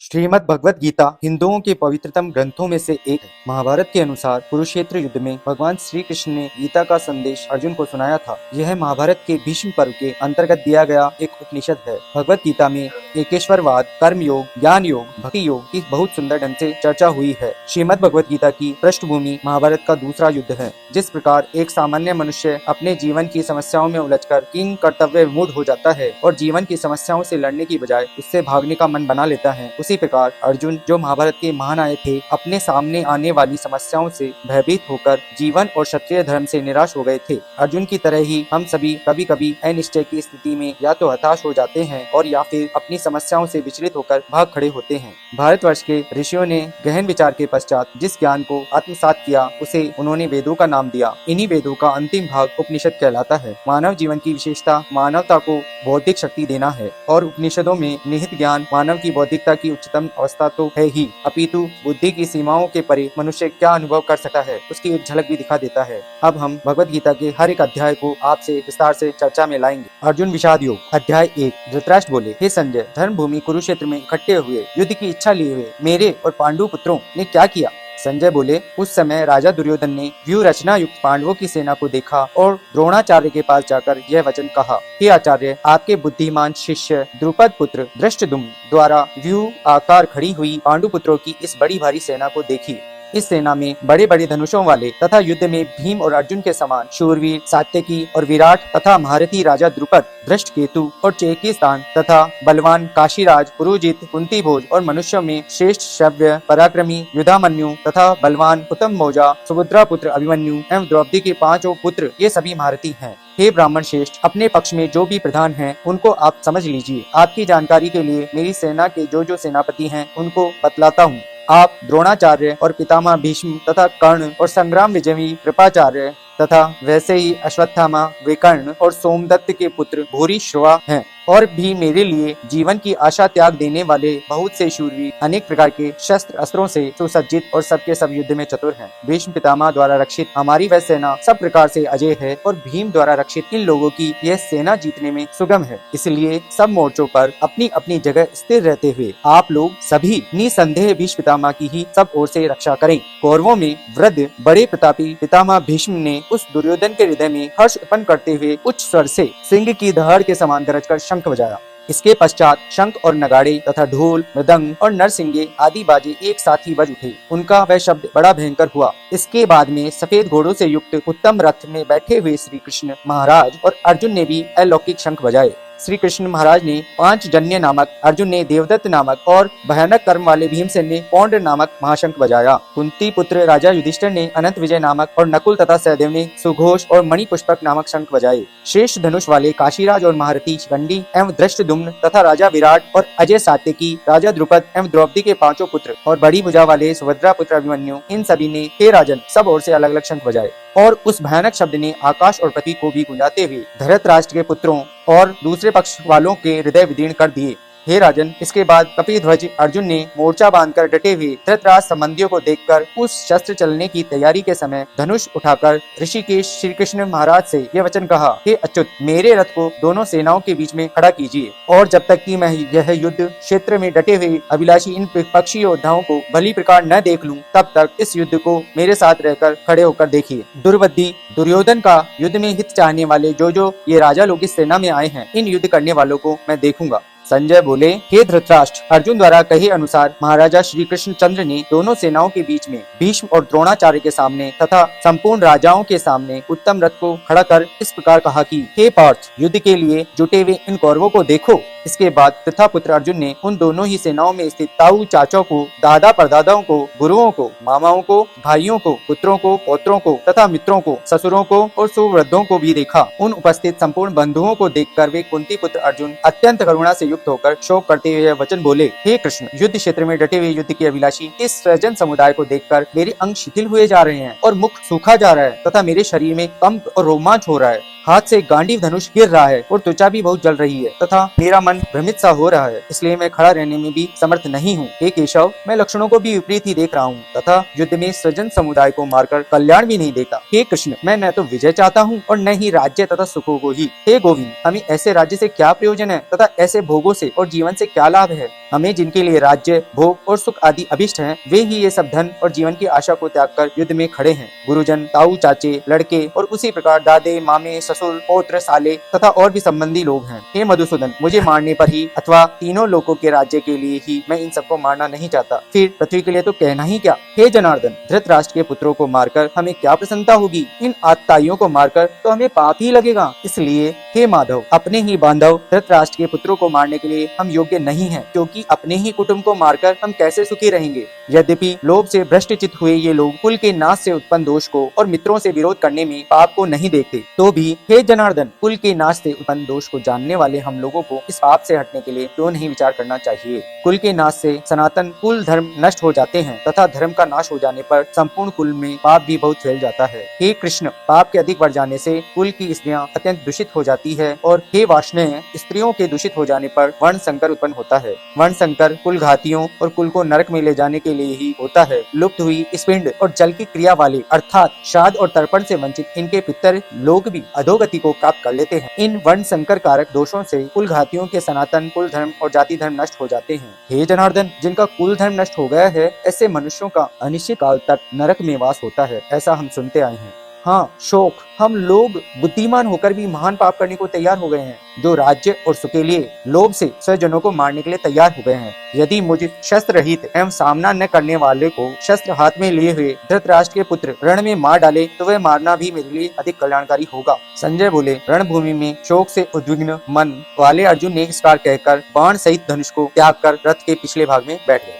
श्रीमद् भगवत गीता हिंदुओं के पवित्रतम ग्रंथों में से एक है। महाभारत के अनुसार कुरुक्षेत्र युद्ध में भगवान श्री कृष्ण ने गीता का संदेश अर्जुन को सुनाया था। यह महाभारत के भीष्म पर्व के अंतर्गत दिया गया एक उपनिषद है। भगवत गीता में एकेश्वरवाद, कर्म योग, ज्ञान योग, भक्ति योग की बहुत सुंदर ढंग से चर्चा हुई है। श्रीमद् भगवत गीता की पृष्ठभूमि महाभारत का दूसरा युद्ध है। जिस प्रकार एक सामान्य मनुष्य अपने जीवन की समस्याओं में उलझकर किंग कर्तव्य विमूढ़ हो जाता है और जीवन की समस्याओं से लड़ने की बजाय उससे भागने का मन बना लेता है, उसी प्रकार अर्जुन, जो महाभारत के महानायक थे, अपने सामने आने वाली समस्याओं से भयभीत होकर जीवन और क्षत्रिय धर्म से निराश हो गए थे। अर्जुन की तरह ही हम सभी कभी कभी अनिश्चय की स्थिति में या तो हताश हो जाते हैं और या फिर अपनी समस्याओं से विचलित होकर भाग खड़े होते हैं। भारतवर्ष के ऋषियों ने गहन विचार के पश्चात जिस ज्ञान को आत्मसात किया उसे उन्होंने वेदों का नाम दिया। इन्हीं वेदों का अंतिम भाग उपनिषद कहलाता है। मानव जीवन की विशेषता मानवता को बौद्धिक शक्ति देना है और उपनिषदों में निहित ज्ञान मानव की बौद्धिकता की उच्चतम अवस्था तो है ही, अपितु बुद्धि की सीमाओं के परे मनुष्य क्या अनुभव कर सकता है उसकी एक झलक भी दिखा देता है। अब हम भगवत गीता के हर एक अध्याय को आपसे विस्तार से चर्चा में लाएंगे। अर्जुन विषाद योग। अध्याय 1। धृतराष्ट्र बोले, हे संजय, धर्म भूमि कुरुक्षेत्र में इकट्ठे हुए युद्ध की इच्छा लिए हुए मेरे और पांडु पुत्रों ने क्या किया? संजय बोले, उस समय राजा दुर्योधन ने व्यूह रचना युक्त पांडवों की सेना को देखा और द्रोणाचार्य के पास जाकर यह वचन कहा, हे आचार्य, आपके बुद्धिमान शिष्य द्रुपद पुत्र धृष्टद्युम्न द्वारा व्यूह आकार खड़ी हुई पांडु पुत्रों की इस बड़ी भारी सेना को देखिए। इस सेना में बड़े बड़े धनुषों वाले तथा युद्ध में भीम और अर्जुन के समान शूरवीर, सात्यकी और विराट तथा महारथी राजा द्रुपद, धृष्टकेतु और चेकिस्तान तथा बलवान काशीराज, पुरुजित, कुंतीभोज और मनुष्यों में श्रेष्ठ शव्य, पराक्रमी युधामन्यु तथा बलवान उत्तम मौजा, सुभद्रा पुत्र अभिमन्यु एवं द्रौपदी के 5 पुत्र, ये सभी महारथी हैं। हे ब्राह्मण श्रेष्ठ, अपने पक्ष में जो भी प्रधान हैं उनको आप समझ लीजिए। आपकी जानकारी के लिए मेरी सेना के जो सेनापति हैं उनको बतलाता हूँ। आप द्रोणाचार्य और पितामह भीष्म तथा कर्ण और संग्राम विजयी कृपाचार्य तथा वैसे ही अश्वत्थामा, विकर्ण और सोमदत्त के पुत्र भूरिश्रवा हैं और भी मेरे लिए जीवन की आशा त्याग देने वाले बहुत से शूरवीर अनेक प्रकार के शस्त्र अस्त्रों से सुसज्जित और सबके सब युद्ध में चतुर हैं। भीष्म पितामह द्वारा रक्षित हमारी वह सेना सब प्रकार से अजय है और भीम द्वारा रक्षित इन लोगों की यह सेना जीतने में सुगम है। इसलिए सब मोर्चों पर अपनी अपनी जगह स्थिर रहते हुए आप लोग सभी निसंदेह भीष्म पितामह की ही सब ओर से रक्षा करें। कौरवों में वृद्ध बड़े प्रतापी पितामह भीष्म ने उस दुर्योधन के हृदय में हर्ष उत्पन्न करते हुए उच्च स्वर से सिंह की दहाड़ के समान गरजकर शंख बजाया। इसके पश्चात शंख और नगाड़े तथा ढोल, मृदंग और नरसिंगे आदि बाजे एक साथ ही बज उठे। उनका वह शब्द बड़ा भयंकर हुआ। इसके बाद में सफेद घोड़ों से युक्त उत्तम रथ में बैठे हुए श्री कृष्ण महाराज और अर्जुन ने भी अलौकिक शंख बजाए। श्री कृष्ण महाराज ने पांचजन्य नामक, अर्जुन ने देवदत्त नामक और भयानक कर्म वाले भीमसेन ने पौंड नामक महाशंख बजाया। कुंती पुत्र राजा युधिष्ठिर ने अनंत विजय नामक और नकुल तथा सहदेव ने सुघोष और मणिपुष्पक नामक शंख बजाए। श्रेष्ठ धनुष वाले काशीराज और महारथी शिखंडी एवं धृष्टद्युम्न तथा राजा विराट और अजय सात्यकी, राजा द्रुपद एवं द्रौपदी के 5 पुत्र और बड़ी भुजा वाले सुभद्रा पुत्र अभिमन्यु, इन सभी ने हे राजन सब ओर से अलग अलग शंख बजाए और उस भयानक शब्द ने आकाश और पृथ्वी को भी गुंजाते हुए धृतराष्ट्र के पुत्रों और दूसरे पक्ष वालों के हृदय विदीर्ण कर दिए। हे राजन, इसके बाद कपिध्वज अर्जुन ने मोर्चा बांधकर डटे हुए धृतराष्ट्र संबंधियों को देखकर उस शस्त्र चलने की तैयारी के समय धनुष उठाकर ऋषिकेश श्री कृष्ण महाराज से यह वचन कहा, हे अच्युत, मेरे रथ को दोनों सेनाओं के बीच में खड़ा कीजिए और जब तक कि मैं यह युद्ध क्षेत्र में डटे हुए अभिलाषी इन विपक्षी योद्धाओं को भली प्रकार न देख लूं, तब तक इस युद्ध को मेरे साथ रहकर खड़े होकर देखिए। दुर्बुद्धि दुर्योधन का युद्ध में हित चाहने वाले जो ये राजा लोग इस सेना में आए हैं, इन युद्ध करने वालों को मैं देखूंगा। संजय बोले, हे धृतराष्ट्र, अर्जुन द्वारा कहे अनुसार महाराजा श्री कृष्ण चंद्र ने दोनों सेनाओं के बीच में भीष्म और द्रोणाचार्य के सामने तथा संपूर्ण राजाओं के सामने उत्तम रथ को खड़ा कर इस प्रकार कहा कि हे पार्थ, युद्ध के लिए जुटे हुए इन कौरवों को देखो। इसके बाद पृथा पुत्र अर्जुन ने उन दोनों ही सेनाओं में स्थित ताऊ चाचों को, दादा परदादाओं को, गुरुओं को, मामाओं को, भाइयों को, पुत्रों को, पौत्रों को तथा मित्रों को, ससुरों को और सुवृद्धों को भी देखा। उन उपस्थित संपूर्ण बंधुओं को देखकर वे कुंती पुत्र अर्जुन अत्यंत करुणा से युक्त होकर शोक करते हुए वचन बोले, हे कृष्ण, युद्ध क्षेत्र में डटे हुए युद्ध के अभिलाषी इस सज्जन समुदाय को देखकर मेरे अंग शिथिल हुए जा रहे हैं और मुख सूखा जा रहा है तथा मेरे शरीर में कंप और रोमांच हो रहा है। हाथ से गांडीव धनुष गिर रहा है और त्वचा भी बहुत जल रही है तथा मेरा मन भ्रमित सा हो रहा है, इसलिए मैं खड़ा रहने में भी समर्थ नहीं हूँ। हे केशव, मैं लक्षणों को भी विपरीत ही देख रहा हूँ तथा युद्ध में सज्जन समुदाय को मारकर कल्याण भी नहीं देखता। हे कृष्ण, मैं न तो विजय चाहता हूँ और न ही राज्य तथा सुखों को ही। हे गोविंद, हमें ऐसे राज्य से क्या प्रयोजन है तथा ऐसे भोगों से और जीवन से क्या लाभ है। हमें जिनके लिए राज्य, भोग और सुख आदि अभिष्ट हैं, वे ही ये सब धन और जीवन की आशा को त्याग कर युद्ध में खड़े हैं। गुरुजन, ताऊ चाचे, लड़के और उसी प्रकार दादे, मामे, ससुर, पौत्र, साले तथा और भी संबंधी लोग हैं। हे मधुसूदन, मुझे मारने पर ही अथवा तीनों लोगों के राज्य के लिए ही मैं इन सबको मारना नहीं चाहता, फिर पृथ्वी के लिए तो कहना ही क्या। हे जनार्दन, धृतराष्ट्र के पुत्रों को मारकर हमें क्या प्रसन्नता होगी, इन आतताइयों को मारकर तो हमें पाप ही लगेगा। इसलिए हे माधव, अपने ही बांधव धृतराष्ट्र के पुत्रों को मारने के लिए हम योग्य नहीं हैं, क्योंकि अपने ही कुटुंब को मारकर हम कैसे सुखी रहेंगे। यद्यपि लोभ से भ्रष्टचित्त हुए ये लोग कुल के नाश से उत्पन्न दोष को और मित्रों से विरोध करने में पाप को नहीं देखते, तो भी हे जनार्दन, कुल के नाश से उत्पन्न दोष को जानने वाले हम लोगों को इस पाप से हटने के लिए क्यों नहीं विचार करना चाहिए। कुल के नाश से सनातन कुल धर्म नष्ट हो जाते हैं तथा धर्म का नाश हो जाने पर संपूर्ण कुल में पाप भी बहुत फैल जाता है। हे कृष्ण, पाप के अधिक बढ़ जाने से कुल की स्त्रियां अत्यंत दूषित हो जाती है और हे वाष्णेय, स्त्रियों के दूषित हो जाने पर वर्ण संकर उत्पन्न होता है। वर्ण संकर कुल घातियों और कुल को नरक में ले जाने के लिए ही होता है। लुप्त हुई पिंड और जल की क्रिया वाले अर्थात श्राद्ध और तर्पण से वंचित इनके पितर लोग भी अधोगति को प्राप्त कर लेते हैं। इन वर्ण संकर कारक दोषों से कुल घातियों के सनातन कुल धर्म और जाति धर्म नष्ट हो जाते हैं। हे जनार्दन, जिनका कुल धर्म नष्ट हो गया है, ऐसे मनुष्यों का अनिश्चित काल तक नरक में वास होता है, ऐसा हम सुनते आए हैं। हाँ, शोक, हम लोग बुद्धिमान होकर भी महान पाप करने को तैयार हो गए हैं, जो राज्य और सुख के लिए लोभ से स्वजनों को मारने के लिए तैयार हो गए हैं। यदि मुझे शस्त्र रहित एवं सामना न करने वाले को शस्त्र हाथ में लिए हुए धृतराष्ट्र के पुत्र रण में मार डाले तो वह मारना भी मेरे लिए अधिक कल्याणकारी होगा। संजय बोले, रणभूमि में शोक से उद्विग्न मन वाले अर्जुन ने इस बार कहकर बाण सहित धनुष को त्याग कर रथ के पिछले भाग में बैठ गए।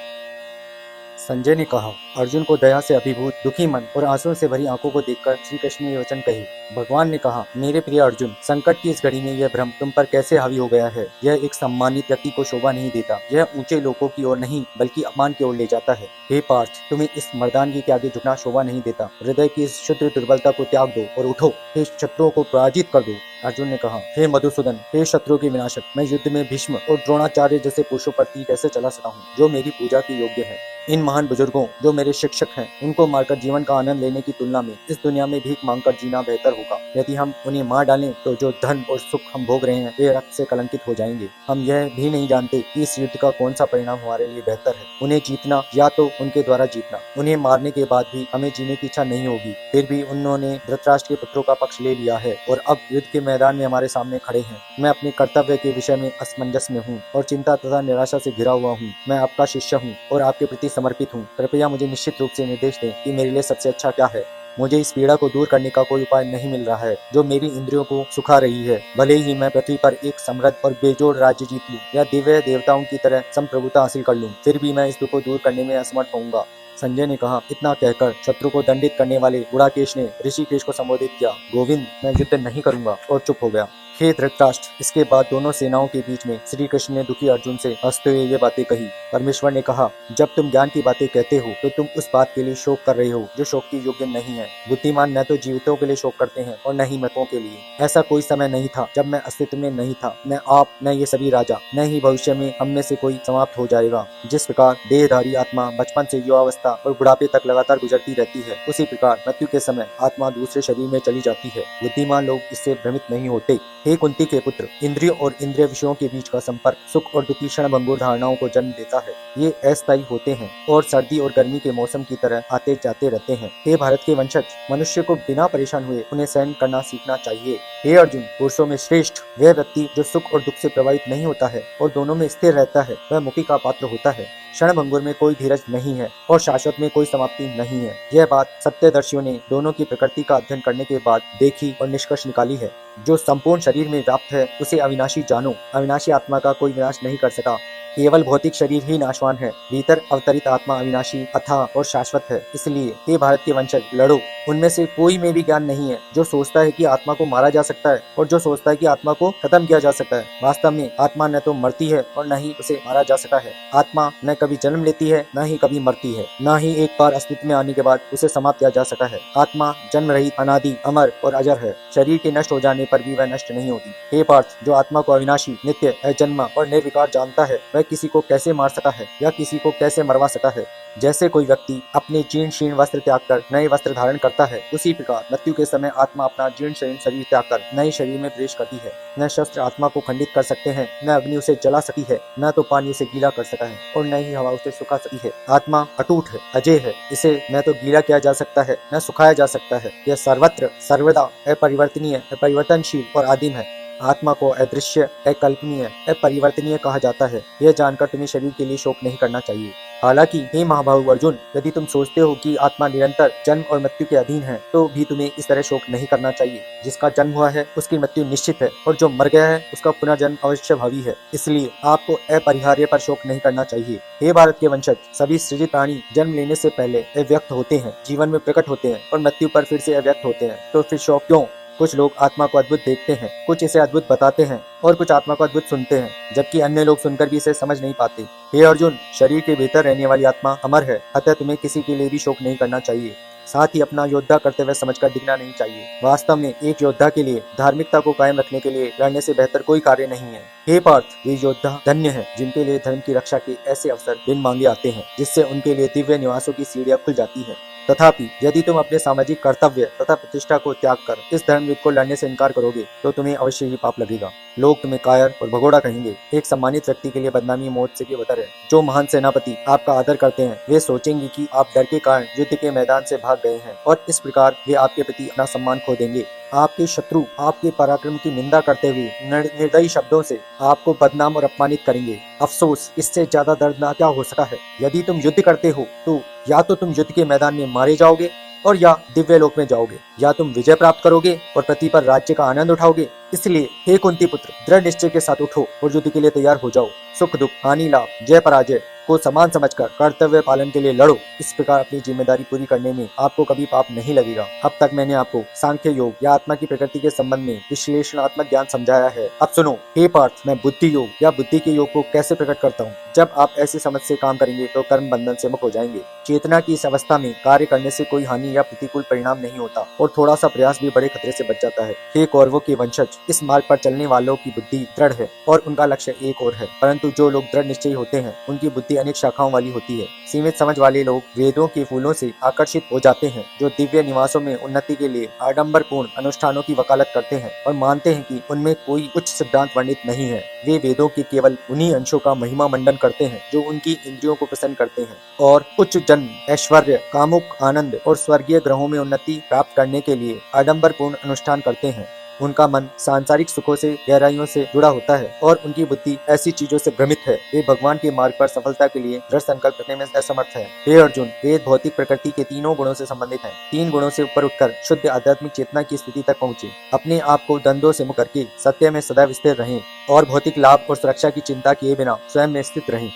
संजय ने कहा, अर्जुन को दया से अभिभूत दुखी मन और आंसुओं से भरी आंखों को देखकर श्री कृष्ण ने वचन कहे। भगवान ने कहा, मेरे प्रिय अर्जुन, संकट की इस घड़ी में यह भ्रम तुम पर कैसे हावी हो गया है। यह एक सम्मानित व्यक्ति को शोभा नहीं देता, यह ऊंचे लोगों की ओर नहीं बल्कि अपमान की ओर ले जाता है। हे पार्थ, तुम्हें इस मर्दानगी के आगे झुकना शोभा नहीं देता। हृदय की इस शुद्ध दुर्बलता को त्याग दो और उठो, हे शत्रुओं को पराजित कर दो। अर्जुन ने कहा, हे मधुसूदन, हे शत्रुओं के विनाशक, मैं युद्ध में भीष्म और द्रोणाचार्य जैसे पुरुषों प्रति कैसे चला सका हूँ, जो मेरी पूजा के योग्य है। इन महान बुजुर्गों जो मेरे शिक्षक हैं, उनको मारकर जीवन का आनंद लेने की तुलना में इस दुनिया में भीख मांगकर जीना बेहतर होगा। यदि हम उन्हें मार डालें तो जो धन और सुख हम भोग रहे हैं वे रक्त से कलंकित हो जाएंगे। हम यह भी नहीं जानते कि इस युद्ध का कौन सा परिणाम हमारे लिए बेहतर है, उन्हें जीतना या तो उनके द्वारा जीतना। उन्हें मारने के बाद भी हमें जीने की इच्छा नहीं होगी, फिर भी उन्होंने धृतराष्ट्र के पुत्रों का पक्ष ले लिया है और अब युद्ध के मैदान में हमारे सामने खड़े हैं। मैं अपने कर्तव्य के विषय में असमंजस में हूँ और चिंता तथा निराशा से घिरा हुआ हूँ। मैं आपका शिष्य हूँ और आपके प्रति समर्पित हूँ। कृपया मुझे निश्चित रूप से निर्देश दें कि मेरे लिए सबसे अच्छा क्या है। मुझे इस पीड़ा को दूर करने का कोई उपाय नहीं मिल रहा है जो मेरी इंद्रियों को सुखा रही है। भले ही मैं पृथ्वी पर एक समृद्ध और बेजोड़ राज्य जीत लूं या दिव्य देवताओं की तरह संप्रभुता हासिल कर लूं, फिर भी मैं इस दुख को दूर करने में असमर्थ होऊंगा। संजय ने कहा, इतना कहकर शत्रु को दंडित करने वाले गुड़ाकेश ने ऋषिकेश को संबोधित किया। गोविंद, मैं युद्ध नहीं करूंगा, और चुप हो गया। हे धृतराष्ट्र, इसके बाद दोनों सेनाओं के बीच में श्री कृष्ण ने दुखी अर्जुन से हंसते हुए ये बातें कही। परमेश्वर ने कहा, जब तुम ज्ञान की बातें कहते हो तो तुम उस बात के लिए शोक कर रहे हो जो शोक की योग्य नहीं है। बुद्धिमान न तो जीवितों के लिए शोक करते हैं और न ही मृतकों के लिए। ऐसा कोई समय नहीं था जब मैं अस्तित्व में नहीं था, न आप, न ये सभी राजा, न ही भविष्य में हम में से कोई समाप्त हो जाएगा। जिस प्रकार देहधारी आत्मा बचपन से युवावस्था और बुढ़ापे तक लगातार गुजरती रहती है, उसी प्रकार मृत्यु के समय आत्मा दूसरे शरीर में चली जाती है। बुद्धिमान लोग इससे भ्रमित नहीं होते। हे कुंती के पुत्र, इंद्रियों और इंद्रिय विषयों के बीच का संपर्क सुख और दुख की क्षणभंगुर धारणाओं को जन्म देता है। ये अस्थायी होते हैं और सर्दी और गर्मी के मौसम की तरह आते जाते रहते हैं। हे भारत के वंशज, मनुष्य को बिना परेशान हुए उन्हें सहन करना सीखना चाहिए। हे अर्जुन, पुरुषों में श्रेष्ठ वह व्यक्ति जो सुख और दुख से प्रभावित नहीं होता है और दोनों में स्थिर रहता है, वह मुक्ति का पात्र होता है। क्षणभंगुर में कोई धीरज नहीं है और शाश्वत में कोई समाप्ति नहीं है। यह बात सत्यदर्शियों ने दोनों की प्रकृति का अध्ययन करने के बाद देखी और निष्कर्ष निकाली है। जो संपूर्ण शरीर में व्याप्त है उसे अविनाशी जानो। अविनाशी आत्मा का कोई विनाश नहीं कर सका। केवल भौतिक शरीर ही नाशवान है, भीतर अवतरित आत्मा अविनाशी, अथाह और शाश्वत है। इसलिए हे भारत के वंशज, लड़ो। उनमें से कोई में भी ज्ञान नहीं है जो सोचता है कि आत्मा को मारा जा सकता है और जो सोचता है कि आत्मा को खत्म किया जा सकता है। वास्तव में आत्मा न तो मरती है और न ही उसे मारा जा सकता है। आत्मा न कभी जन्म लेती है, न ही कभी मरती है, न ही एक बार अस्तित्व में आने के बाद उसे समाप्त किया जा सकता है। आत्मा जन्म रहित, अनादि, अमर और अजर है। शरीर के नष्ट हो जाने पर भी वह नष्ट नहीं होती। हे पार्थ, जो आत्मा को अविनाशी, नित्य, अजन्मा और निर्विकार जानता है, वह किसी को कैसे मार सका है या किसी को कैसे मरवा सका है। जैसे कोई व्यक्ति अपने जीर्ण शीर्ण वस्त्र त्याग कर नए वस्त्र धारण करता है, उसी प्रकार मृत्यु के समय आत्मा अपना जीर्ण शीर्ण शरीर त्याग कर नए शरीर में प्रवेश करती है। न शस्त्र आत्मा को खंडित कर सकते हैं, न अग्नि उसे जला सकती है, न तो पानी उसे गीला कर सकता है और न ही हवा उसे सुखा सकती है। आत्मा अटूट है, अजय है। इसे न तो गीला किया जा सकता है, न सुखाया जा सकता है। यह सर्वत्र सर्वदा अपरिवर्तनीय, अपरिवर्तनशील और आदिम है। आत्मा को अदृश्य, अकल्पनीय, अपरिवर्तनीय कहा जाता है। यह जानकर तुम्हें शरीर के लिए शोक नहीं करना चाहिए। हालांकि हे महाबाहु अर्जुन, यदि तुम सोचते हो कि आत्मा निरंतर जन्म और मृत्यु के अधीन है, तो भी तुम्हें इस तरह शोक नहीं करना चाहिए। जिसका जन्म हुआ है उसकी मृत्यु निश्चित है और जो मर गया है उसका पुनर्जन्म अवश्य भावी है। इसलिए आपको अपरिहार्य पर शोक नहीं करना चाहिए। हे भारत के वंशज, सभी सृजित प्राणी जन्म लेने से पहले अव्यक्त होते हैं, जीवन में प्रकट होते हैं और मृत्यु पर फिर से अव्यक्त होते हैं। तो फिर शोक क्यों? कुछ लोग आत्मा को अद्भुत देखते हैं, कुछ इसे अद्भुत बताते हैं और कुछ आत्मा को अद्भुत सुनते हैं, जबकि अन्य लोग सुनकर भी इसे समझ नहीं पाते। हे अर्जुन, शरीर के भीतर रहने वाली आत्मा अमर है, अतः तुम्हें किसी के लिए भी शोक नहीं करना चाहिए। साथ ही अपना योद्धा करते हुए समझकर दिखना नहीं चाहिए। वास्तव में एक योद्धा के लिए धार्मिकता को कायम रखने के लिए लड़ने से बेहतर कोई कार्य नहीं है। हे पार्थ, वे योद्धा धन्य हैं जिनके लिए धर्म की रक्षा के ऐसे अवसर बिन मांगे आते हैं, जिससे उनके लिए दिव्य निवासों की सीढ़ियां खुल जाती है। तथापि यदि तुम अपने सामाजिक कर्तव्य तथा प्रतिष्ठा को त्याग कर इस धर्म युद्ध को लड़ने से इनकार करोगे, तो तुम्हें अवश्य ही पाप लगेगा। लोग तुम्हें कायर और भगोड़ा कहेंगे। एक सम्मानित व्यक्ति के लिए बदनामी मौत से भी बदतर है। जो महान सेनापति आपका आदर करते हैं, वे सोचेंगे कि आप डर के कारण युद्ध के मैदान से भाग गए हैं और इस प्रकार वे आपके प्रति अपना सम्मान खो देंगे। आपके शत्रु आपके पराक्रम की निंदा करते हुए निर्दयी शब्दों से आपको बदनाम और अपमानित करेंगे। अफसोस, इससे ज्यादा दर्दनाक क्या हो सकता है। यदि तुम युद्ध करते हो तो या तो तुम युद्ध के मैदान में मारे जाओगे और या दिव्य लोक में जाओगे, या तुम विजय प्राप्त करोगे और पृथ्वी पर राज्य का आनंद उठाओगे। इसलिए हे कुंती पुत्र, दृढ़ निश्चय के साथ उठो और युद्ध के लिए तैयार हो जाओ। सुख दुख, हानि लाभ, जय पराजय को समान समझकर कर्तव्य पालन के लिए लड़ो। इस प्रकार अपनी जिम्मेदारी पूरी करने में आपको कभी पाप नहीं लगेगा। अब तक मैंने आपको सांख्य योग या आत्मा की प्रकृति के संबंध में विश्लेषणात्मक ज्ञान समझाया है। अब सुनो हे पार्थ, मैं बुद्धि योग या बुद्धि के योग को कैसे प्रकट करता हूँ। जब आप ऐसी समझ से काम करेंगे तो कर्म बंधन से मुक्त हो जाएंगे। चेतना की इस अवस्था में कार्य करने से कोई हानि या प्रतिकूल परिणाम नहीं होता और थोड़ा सा प्रयास भी बड़े खतरे से बच जाता है। हे कौरवों के वंशज, इस मार्ग पर चलने वालों की बुद्धि दृढ़ है और उनका लक्ष्य एक और है, परंतु जो लोग दृढ़ निश्चयी होते हैं उनकी बुद्धि अनेक शाखाओं वाली होती है। सीमित समझ वाले लोग वेदों के फूलों से आकर्षित हो जाते हैं, जो दिव्य निवासों में उन्नति के लिए आडंबर पूर्ण अनुष्ठानों की वकालत करते हैं और मानते हैं कि उनमें कोई उच्च सिद्धांत वर्णित नहीं है। वे वेदों के केवल उन्हीं अंशों का महिमा मंडन करते हैं जो उनकी इंद्रियों को प्रसन्न करते हैं और उच्च जन्म, ऐश्वर्य, कामुक आनंद और स्वर्गीय ग्रहों में उन्नति प्राप्त करने के लिए आडंबर पूर्ण अनुष्ठान करते हैं। उनका मन सांसारिक सुखों से गहराइयों से जुड़ा होता है और उनकी बुद्धि ऐसी चीजों से भ्रमित है। वे भगवान के मार्ग पर सफलता के लिए दृढ़ संकल्प रखने में असमर्थ है। हे अर्जुन, वेद भौतिक प्रकृति के तीनों गुणों से संबंधित हैं। तीन गुणों से ऊपर उठकर शुद्ध आध्यात्मिक चेतना की स्थिति तक पहुँचे। अपने आप को द्वंद्वों से मुक्त करके सत्य में सदैव स्थिर रहें और भौतिक लाभ और सुरक्षा की चिंता किए बिना स्वयं में स्थित रहें।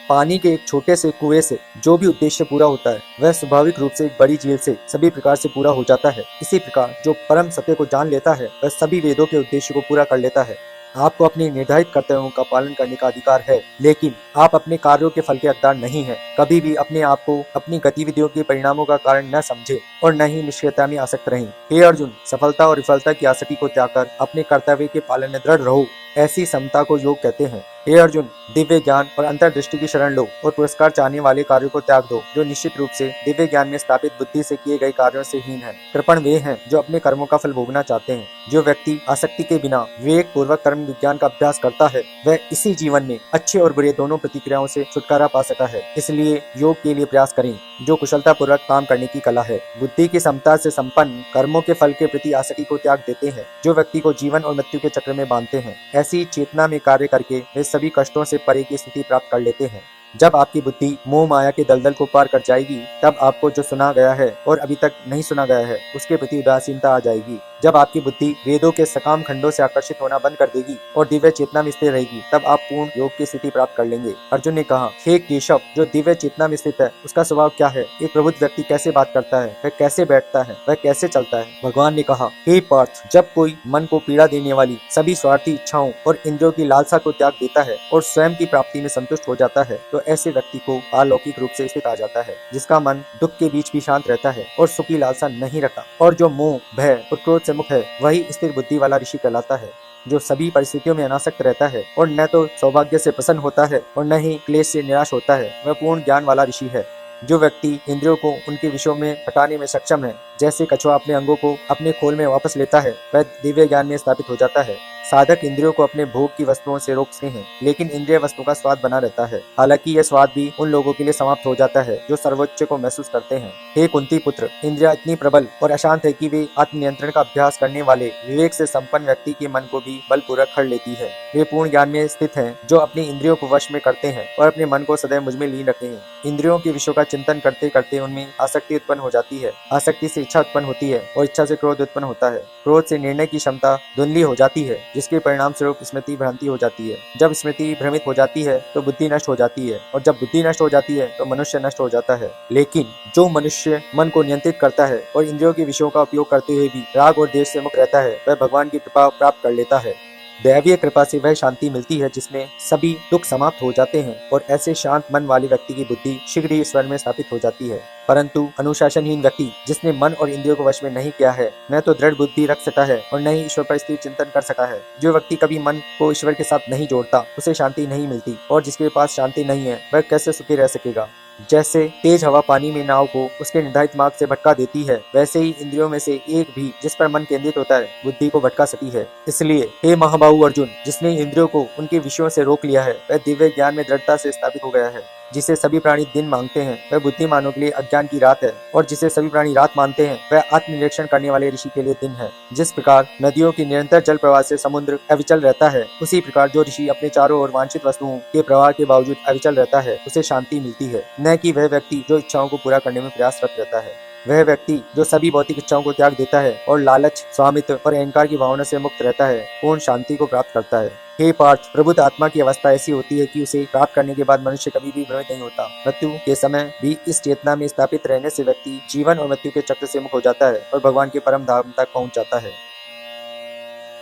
पानी के एक छोटे से कुएं से जो भी उद्देश्य पूरा होता है, वह स्वाभाविक रूप से एक बड़ी झील से सभी प्रकार से पूरा हो जाता है। इसी प्रकार जो परम सत्य को जान लेता है, वह सभी वेदों के उद्देश्य को पूरा कर लेता है। आपको अपने निर्धारित कर्तव्यों का पालन करने का अधिकार है, लेकिन आप अपने कार्यों के फल के हकदार नहीं हैं। कभी भी अपने आप को अपनी गतिविधियों के परिणामों का कारण न समझे और न ही निष्क्रियता में आसक्त रहें। हे अर्जुन, सफलता और विफलता की आसक्ति को त्याग कर अपने कर्तव्य के पालन में दृढ़ रहो। ऐसी समता को योग कहते हैं। हे अर्जुन, दिव्य ज्ञान और अंतर्दृष्टि की शरण लो और पुरस्कार चाहने वाले कार्यों को त्याग दो, जो निश्चित रूप से दिव्य ज्ञान में स्थापित बुद्धि से किए गए कार्यों से हीन है। कृपण वे हैं जो अपने कर्मों का फल भोगना चाहते हैं। जो व्यक्ति आसक्ति के बिना विवेक पूर्वक कर्म विज्ञान का अभ्यास करता है, वह इसी जीवन में अच्छे और बुरे दोनों प्रतिक्रियाओं से छुटकारा पा सकता है। इसलिए योग के लिए प्रयास करें, जो कुशलता पूर्वक काम करने की कला है। बुद्धि की समता से संपन्न कर्मों के फल के प्रति आसक्ति को त्याग देते हैं, जो व्यक्ति को जीवन और मृत्यु के चक्र में बांधते हैं। ऐसी चेतना में कार्य करके वे सभी कष्टों से परे की स्थिति प्राप्त कर लेते हैं। जब आपकी बुद्धि मोह माया के दलदल को पार कर जाएगी, तब आपको जो सुना गया है और अभी तक नहीं सुना गया है, उसके प्रति उदासीनता आ जाएगी। जब आपकी बुद्धि वेदों के सकाम खंडों से आकर्षित होना बंद कर देगी और दिव्य चेतना में स्थिर रहेगी, तब आप पूर्ण योग की स्थिति प्राप्त कर लेंगे। अर्जुन ने कहा, हे केशव, जो दिव्य चेतना में स्थित है उसका स्वभाव क्या है? एक प्रबुद्ध व्यक्ति कैसे बात करता है, वह कैसे बैठता है, वह कैसे चलता है? भगवान ने कहा, हे पार्थ, जब कोई मन को पीड़ा देने वाली सभी स्वार्थी इच्छाओं और इंद्रियों की लालसा को त्याग देता है और स्वयं की प्राप्ति में संतुष्ट हो जाता है, तो ऐसे व्यक्ति को अलौकिक रूप से स्थित आ जाता है, जिसका मन दुख के बीच भी शांत रहता है और सुख की लालसा नहीं रखता, और जो मोह, भय और क्रोध से मुक्त है, वही स्थिर बुद्धि वाला ऋषि कहलाता है। जो सभी परिस्थितियों में अनासक्त रहता है और न तो सौभाग्य से प्रसन्न होता है और न ही क्लेश से निराश होता है, वह पूर्ण ज्ञान वाला ऋषि है। जो व्यक्ति इंद्रियों को उनके विषयों में हटाने में सक्षम है, जैसे कछुआ अपने अंगों को अपने खोल में वापस लेता है, वह दिव्य ज्ञान में स्थापित हो जाता है। साधक इंद्रियों को अपने भोग की वस्तुओं से रोकते हैं, लेकिन इंद्रिय वस्तु का स्वाद बना रहता है। हालांकि यह स्वाद भी उन लोगों के लिए समाप्त हो जाता है जो सर्वोच्च को महसूस करते हैं। हे कुंती पुत्र, इंद्रियां इतनी प्रबल और अशांत है कि वे आत्मनियंत्रण का अभ्यास करने वाले विवेक से संपन्न व्यक्ति के मन को भी बलपूर्वक खड़ लेती है। वे पूर्ण ज्ञान में स्थित हैं, जो अपनी इंद्रियों को वश में करते हैं और अपने मन को सदैव मुझ में लीन रखते हैं। इंद्रियों के विषयों का चिंतन करते करते उनमें आसक्ति उत्पन्न हो जाती है, आसक्ति से इच्छा उत्पन्न होती है और इच्छा से क्रोध उत्पन्न होता है। क्रोध से निर्णय की क्षमता धुंधली हो जाती है, जिसके परिणाम स्वरूप स्मृति भ्रांति हो जाती है। जब स्मृति भ्रमित हो जाती है तो बुद्धि नष्ट हो जाती है, और जब बुद्धि नष्ट हो जाती है तो मनुष्य नष्ट हो जाता है। लेकिन जो मनुष्य मन को नियंत्रित करता है और इंद्रियों के विषयों का उपयोग करते हुए भी राग और द्वेष से मुक्त रहता है, वह भगवान की कृपा प्राप्त कर लेता है। दैवीय कृपा से वह शांति मिलती है जिसमें सभी दुख समाप्त हो जाते हैं, और ऐसे शांत मन वाले व्यक्ति की बुद्धि शीघ्र ही ईश्वर में स्थापित हो जाती है। परंतु अनुशासनहीन व्यक्ति, जिसने मन और इंद्रियों को वश में नहीं किया है, न तो दृढ़ बुद्धि रख सका है और न ही ईश्वर पर स्थिर चिंतन कर सका है। जो व्यक्ति कभी मन को ईश्वर के साथ नहीं जोड़ता, उसे शांति नहीं मिलती, और जिसके पास शांति नहीं है, वह कैसे सुखी रह सकेगा? जैसे तेज हवा पानी में नाव को उसके निर्धारित मार्ग से भटका देती है, वैसे ही इंद्रियों में से एक भी जिस पर मन केंद्रित होता है, बुद्धि को भटका सकती है। इसलिए हे महाबाहु अर्जुन, जिसने इंद्रियों को उनके विषयों से रोक लिया है, वह दिव्य ज्ञान में दृढ़ता से स्थापित हो गया है। जिसे सभी प्राणी दिन मांगते हैं, वह बुद्धिमानों के लिए अज्ञान की रात है, और जिसे सभी प्राणी रात मानते हैं, वह आत्मनिरीक्षण करने वाले ऋषि के लिए दिन है। जिस प्रकार नदियों की निरंतर जल प्रवाह से समुद्र अविचल रहता है, उसी प्रकार जो ऋषि अपने चारों ओर वांछित वस्तुओं के प्रवाह के बावजूद अविचल रहता है, उसे शांति मिलती है। न कि वह व्यक्ति जो इच्छाओं को पूरा करने में प्रयासरत रहता है। वह व्यक्ति जो सभी भौतिक इच्छाओं को त्याग देता है और लालच, स्वामित्व और अहंकार की भावना से मुक्त रहता है, पूर्ण शांति को प्राप्त करता है। हे पार्थ, प्रबुद्ध आत्मा की अवस्था ऐसी होती है कि उसे प्राप्त करने के बाद मनुष्य कभी भी भ्रमित नहीं होता। मृत्यु के समय भी इस चेतना में स्थापित रहने से व्यक्ति जीवन और मृत्यु के चक्र से मुक्त हो जाता है और भगवान के परम धाम तक पहुंच जाता है।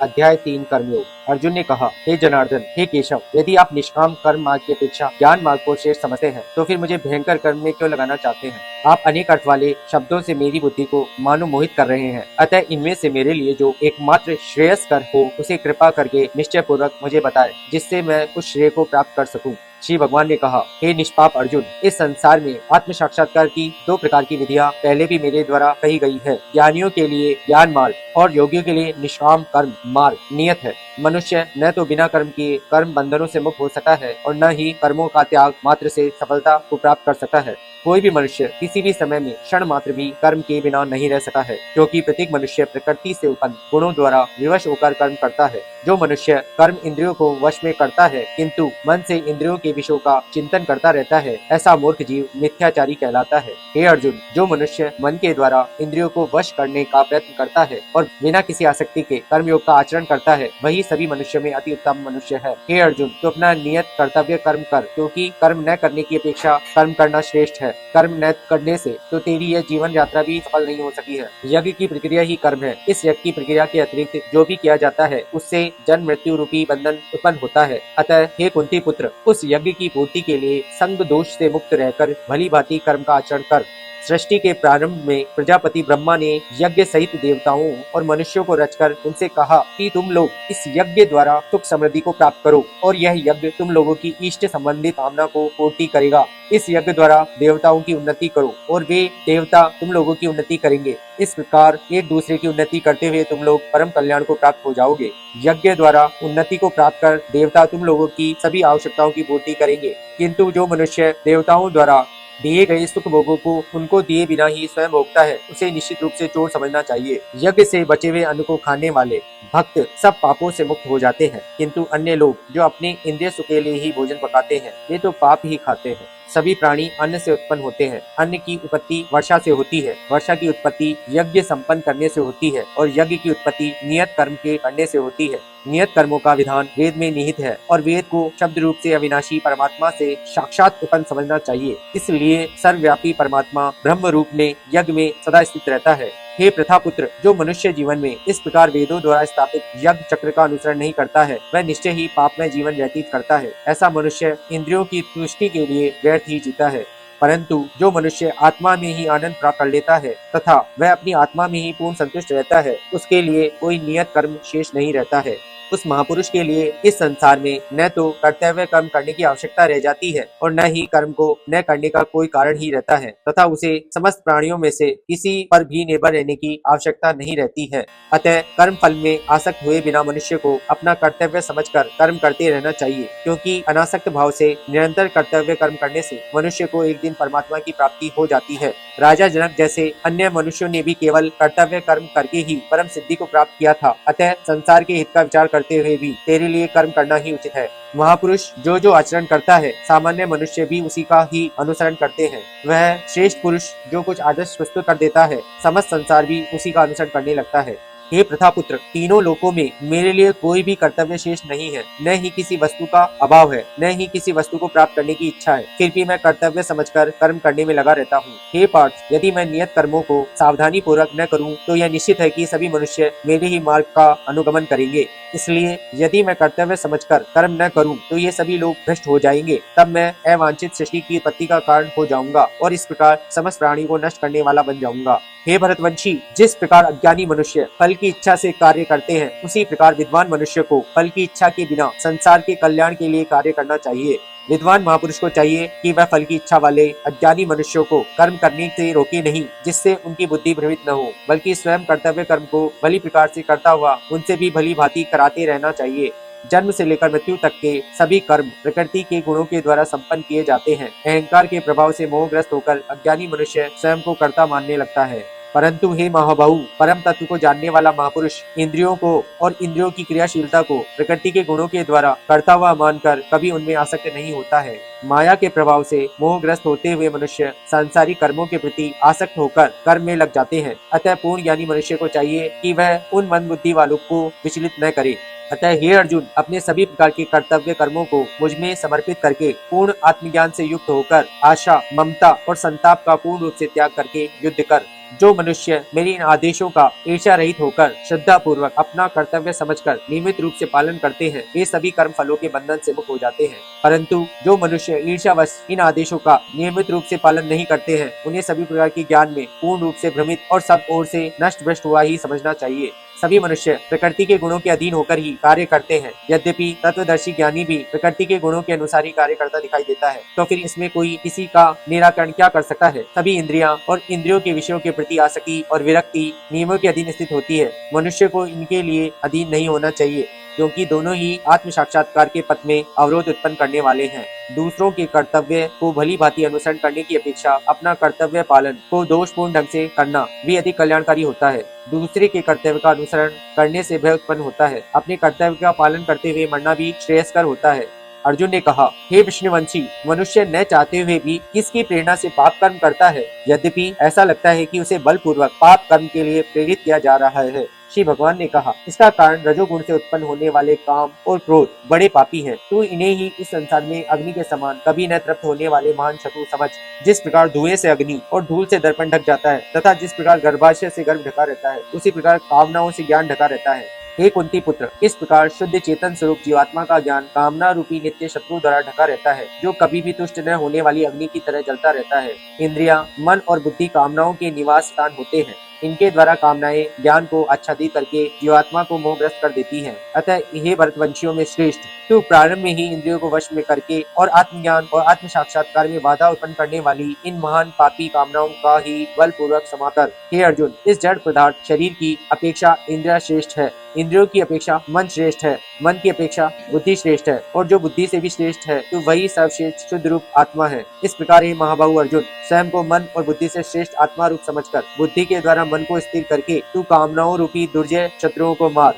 अध्याय 3 कर्मयोग। अर्जुन ने कहा, हे जनार्दन, हे केशव, यदि आप निष्काम कर्म मार्ग की अपेक्षा ज्ञान मार्ग को श्रेष्ठ समझते हैं, तो फिर मुझे भयंकर कर्म में क्यों लगाना चाहते हैं? आप अनेक अर्थ वाले शब्दों से मेरी बुद्धि को मानो मोहित कर रहे हैं। अतः इनमें से मेरे लिए जो एकमात्र श्रेयस्कर हो, उसे कृपा करके निश्चय पूर्वक मुझे बताएं, जिससे मैं उस श्रेय को प्राप्त कर सकूं। श्री भगवान ने कहा, हे निष्पाप अर्जुन, इस संसार में आत्म साक्षात्कार की 2 प्रकार की विधियां पहले भी मेरे द्वारा कही गई है। ज्ञानियों के लिए ज्ञान मार्ग और योगियों के लिए निष्काम कर्म मार्ग नियत है। मनुष्य न तो बिना कर्म किए कर्म बंधनों से मुक्त हो सकता है और न ही कर्मों का त्याग मात्र से सफलता को प्राप्त कर सकता है। कोई भी मनुष्य किसी भी समय में क्षण मात्र भी कर्म के बिना नहीं रह सका है, क्योंकि प्रत्येक मनुष्य प्रकृति से उत्पन्न गुणों द्वारा विवश होकर कर्म करता है। जो मनुष्य कर्म इंद्रियों को वश में करता है, किंतु मन से इंद्रियों के विषयों का चिंतन करता रहता है, ऐसा मूर्ख जीव मिथ्याचारी कहलाता है। हे अर्जुन, जो मनुष्य मन के द्वारा इंद्रियों को वश करने का प्रयत्न करता है और बिना किसी आसक्ति के कर्मयोग का आचरण करता है, वही सभी मनुष्य में अति उत्तम मनुष्य है। हे अर्जुन, तो अपना नियत कर्तव्य कर्म कर, क्योंकि कर्म न करने की अपेक्षा कर्म करना श्रेष्ठ है। कर्म न करने से तो तेरी यह जीवन यात्रा भी सफल नहीं हो सकी है। यज्ञ की प्रक्रिया ही कर्म है। इस यज्ञ की प्रक्रिया के अतिरिक्त जो भी किया जाता है, उससे जन्म मृत्यु रूपी बंधन उत्पन्न होता है। अतः हे कुंती पुत्र, उस यज्ञ की पूर्ति के लिए संग दोष से मुक्त रहकर भली भांति कर्म का आचरण कर। सृष्टि के प्रारंभ में प्रजापति ब्रह्मा ने यज्ञ सहित देवताओं और मनुष्यों को रचकर उनसे कहा कि तुम लोग इस यज्ञ द्वारा सुख समृद्धि को प्राप्त करो, और यह यज्ञ तुम लोगों की इष्ट संबंधित कामना को पूर्ति करेगा। इस यज्ञ द्वारा देवताओं की उन्नति करो और वे देवता तुम लोगों की उन्नति करेंगे। इस प्रकार एक दूसरे की उन्नति करते हुए तुम लोग परम कल्याण को प्राप्त हो जाओगे। यज्ञ द्वारा उन्नति को प्राप्त कर देवता तुम लोगों की सभी आवश्यकताओं की पूर्ति करेंगे। किंतु जो मनुष्य देवताओं द्वारा दिए गए सुख भोगों को उनको दिए बिना ही स्वयं भोगता है, उसे निश्चित रूप से चोर समझना चाहिए। यज्ञ से बचे हुए अन्न को खाने वाले भक्त सब पापों से मुक्त हो जाते हैं, किंतु अन्य लोग जो अपने इंद्रिय सुख के लिए ही भोजन पकाते हैं, वे तो पाप ही खाते हैं। सभी प्राणी अन्न से उत्पन्न होते हैं। अन्न की उत्पत्ति वर्षा से होती है। वर्षा की उत्पत्ति यज्ञ संपन्न करने से होती है और यज्ञ की उत्पत्ति नियत कर्म के करने से होती है। नियत कर्मों का विधान वेद में निहित है और वेद को शब्द रूप से अविनाशी परमात्मा से साक्षात उत्पन्न समझना चाहिए। इसलिए सर्वव्यापी परमात्मा ब्रह्म रूप में यज्ञ में सदा स्थित रहता है। हे प्रथापुत्र, जो मनुष्य जीवन में इस प्रकार वेदों द्वारा स्थापित यज्ञ चक्र का अनुसरण नहीं करता है, वह निश्चय ही पापमय जीवन व्यतीत करता है। ऐसा मनुष्य इंद्रियों की तुष्टि के लिए व्यर्थ ही जीता है। परंतु जो मनुष्य आत्मा में ही आनंद प्राप्त कर लेता है तथा वह अपनी आत्मा में ही पूर्ण संतुष्ट रहता है, उसके लिए कोई नियत कर्म शेष नहीं रहता है। उस महापुरुष के लिए इस संसार में न तो कर्तव्य कर्म करने की आवश्यकता रह जाती है और न ही कर्म को न करने का कोई कारण ही रहता है तथा उसे समस्त प्राणियों में से किसी पर भी निर्भर रहने की आवश्यकता नहीं रहती है। अतः कर्म फल में आसक्त हुए बिना मनुष्य को अपना कर्तव्य समझकर कर्म करते रहना चाहिए, क्योंकि अनासक्त भाव से निरंतर कर्तव्य कर्म करने से मनुष्य को एक दिन परमात्मा की प्राप्ति हो जाती है। राजा जनक जैसे अन्य मनुष्यों ने भी केवल कर्तव्य कर्म करके ही परम सिद्धि को प्राप्त किया था। अतः संसार के हित का विचार करते हुए भी तेरे लिए कर्म करना ही उचित है। महापुरुष जो आचरण करता है, सामान्य मनुष्य भी उसी का ही अनुसरण करते हैं। वह श्रेष्ठ पुरुष जो कुछ आदर्श प्रस्तुत कर देता है, समस्त संसार भी उसी का अनुसरण करने लगता है। हे प्रथापुत्र, तीनों लोकों में मेरे लिए कोई भी कर्तव्य शेष नहीं है, न ही किसी वस्तु का अभाव है, न ही किसी वस्तु को प्राप्त करने की इच्छा है। फिर भी मैं कर्तव्य समझकर कर्म करने में लगा रहता हूँ। हे पार्थ, यदि मैं नियत कर्मों को सावधानी पूर्वक न करूँ तो यह निश्चित है कि सभी मनुष्य मेरे ही मार्ग का अनुगमन करेंगे। इसलिए यदि मैं कर्तव्य समझकर कर्म न करूं तो ये सभी लोग भ्रष्ट हो जाएंगे। तब मैं अवांछित सृष्टि की उत्पत्ति का कारण हो जाऊंगा और इस प्रकार समस्त प्राणी को नष्ट करने वाला बन जाऊंगा। हे भरतवंशी, जिस प्रकार अज्ञानी मनुष्य फल की इच्छा से कार्य करते हैं, उसी प्रकार विद्वान मनुष्य को फल की इच्छा के बिना संसार के कल्याण के लिए कार्य करना चाहिए। विद्वान महापुरुष को चाहिए कि वह फल की इच्छा वाले अज्ञानी मनुष्यों को कर्म करने से रोके नहीं, जिससे उनकी बुद्धि भ्रमित न हो, बल्कि स्वयं कर्तव्य कर्म को भली प्रकार से करता हुआ उनसे भी भली भांति कराते रहना चाहिए। जन्म से लेकर मृत्यु तक के सभी कर्म प्रकृति के गुणों के द्वारा संपन्न किए जाते हैं। अहंकार के प्रभाव से मोहग्रस्त होकर अज्ञानी मनुष्य स्वयं को कर्ता मानने लगता है। परंतु हे महाबाहु, परम तत्व को जानने वाला महापुरुष इंद्रियों को और इंद्रियों की क्रियाशीलता को प्रकृति के गुणों के द्वारा करता हुआ मानकर कभी उनमें आसक्त नहीं होता है। माया के प्रभाव से मोहग्रस्त होते हुए मनुष्य सांसारिक कर्मों के प्रति आसक्त होकर कर्म में लग जाते हैं। अतः पूर्ण ज्ञानी मनुष्य को चाहिए कि वह उन मंद बुद्धि वालों को विचलित न करे। अतः हे अर्जुन, अपने सभी प्रकार के कर्तव्य कर्मों को मुझ में समर्पित करके पूर्ण आत्मज्ञान से युक्त होकर आशा, ममता और संताप का पूर्ण रूप से त्याग करके युद्ध कर। जो मनुष्य मेरी इन आदेशों का ईर्ष्या रहित होकर श्रद्धा पूर्वक अपना कर्तव्य समझकर नियमित रूप से पालन करते हैं, वे सभी कर्म फलों के बंधन से मुक्त हो जाते हैं। परंतु जो मनुष्य ईर्ष्यावश इन आदेशों का नियमित रूप से पालन नहीं करते हैं, उन्हें सभी प्रकार के ज्ञान में पूर्ण रूप से भ्रमित और सब ओर से नष्ट भ्रष्ट हुआ ही समझना चाहिए। सभी मनुष्य प्रकृति के गुणों के अधीन होकर ही कार्य करते हैं। यद्यपि तत्वदर्शी ज्ञानी भी प्रकृति के गुणों के अनुसार ही कार्य करता दिखाई देता है, तो फिर इसमें कोई किसी का निराकरण क्या कर सकता है। सभी इंद्रियां और इंद्रियों के विषयों के प्रति आसक्ति और विरक्ति नियमों के अधीन स्थित होती है। मनुष्य को इनके लिए अधीन नहीं होना चाहिए, क्योंकि दोनों ही आत्म साक्षात्कार के पथ में अवरोध उत्पन्न करने वाले हैं। दूसरों के कर्तव्य को भली भांति अनुसरण करने की अपेक्षा अपना कर्तव्य पालन को दोषपूर्ण ढंग से करना भी अधिक कल्याणकारी होता है। दूसरे के कर्तव्य का अनुसरण करने से भय उत्पन्न होता है। अपने कर्तव्य का पालन करते हुए मरना भी श्रेयस्कर होता है। अर्जुन ने कहा, हे विष्णुवंशी, मनुष्य न चाहते हुए भी किसकी प्रेरणा से पाप कर्म करता है। यद्यपि ऐसा लगता है कि उसे बलपूर्वक पाप कर्म के लिए प्रेरित किया जा रहा है। श्री भगवान ने कहा, इसका कारण रजोगुण से उत्पन्न होने वाले काम और क्रोध बड़े पापी हैं। तू इन्हें ही इस संसार में अग्नि के समान कभी न तृप्त होने वाले महान शत्रु समझ। जिस प्रकार धुएं से अग्नि और धूल से दर्पण ढक जाता है तथा जिस प्रकार गर्भाशय से गर्भ ढका रहता है, उसी प्रकार कामनाओं से ज्ञान ढका रहता है। हे कुंती पुत्र, इस प्रकार शुद्ध चेतन स्वरूप जीवात्मा का ज्ञान कामना रूपी नित्य शत्रु द्वारा ढका रहता है, जो कभी भी तुष्ट न होने वाली अग्नि की तरह जलता रहता है। इंद्रियां, मन और बुद्धि कामनाओं के निवास स्थान होते हैं। इनके द्वारा कामनाएं ज्ञान को आच्छादित करके जीवात्मा को मोहग्रस्त कर देती हैं। अतः हे भरतवंशियों में श्रेष्ठ, तू प्रारंभ में ही इंद्रियों को वश में करके और आत्मज्ञान और आत्म साक्षात्कार में बाधा उत्पन्न करने वाली इन महान पापी कामनाओं का ही बलपूर्वक समाप्त कर। हे अर्जुन, इस जड़ पदार्थ शरीर की अपेक्षा इंद्रिया श्रेष्ठ है, इंद्रियों की अपेक्षा मन श्रेष्ठ है, मन की अपेक्षा बुद्धि श्रेष्ठ है, और जो बुद्धि से भी श्रेष्ठ है तो वही सर्वश्रेष्ठ शुद्ध रूप आत्मा है। इस प्रकार हे महाबाहु अर्जुन, स्वयं को मन और बुद्धि से श्रेष्ठ आत्मा रूप समझकर बुद्धि के द्वारा मन को स्थिर करके तू कामनाओं रूपी दुर्जय शत्रुओं को मार।